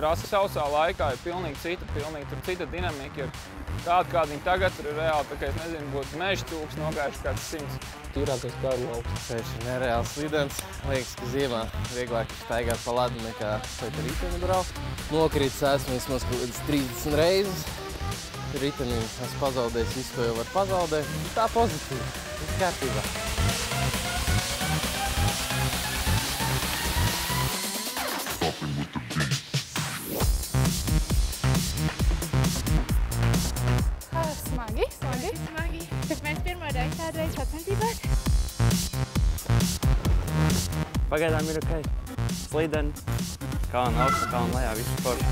trasa sausā laikā ir pilnīgi cita dinamika. Tāda, kāda viņi tagad ir reāli, tā kā es nezinu, būtu meža cūks nogājuši kāds 100. Tīrākais kādu lauks. Ceļš ir nereāli slidens. Liekas, ka ziemā vieglāk ir staigāt pa ledu nekā šeit ar riteni braukt. Nokrītas esmu vismaz kaut kādas 30 reizes. Ritenī esmu pazaudējis visu, ko jau var pazaudēt. Tā pozitīvi. Viss kārtībā. Smagi. Mēs pirmo reizi kādreiz sacensībās. Pagaidām ir ok. Slideni, kalna augsta, kalna lejā, visu forši.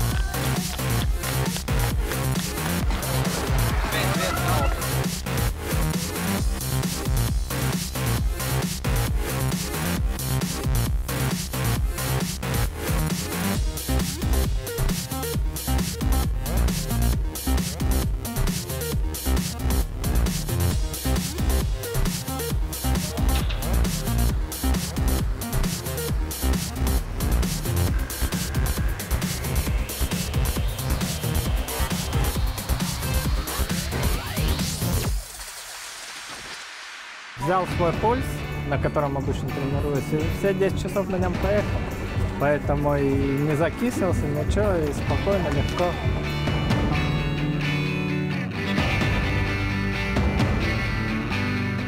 Взял свой пульс, на котором обычно тренируюсь, и все 10 часов на нем поехал. Поэтому и не закислился, ничего, и спокойно, легко.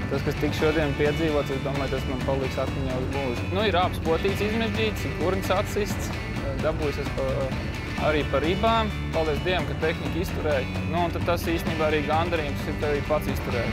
Tas, kas tik šodien piedzīvots, es domāju, tas man paliks atmiņā uz mūžu. Nu, ir rāps potīts izmežģīts, kurns atsists, dabūjas arī par ribām. Paldies Dievam, ka tehnika izturēja. Nu, un tad tas īstenībā arī gandarījums ir, ka arī pats izturēja.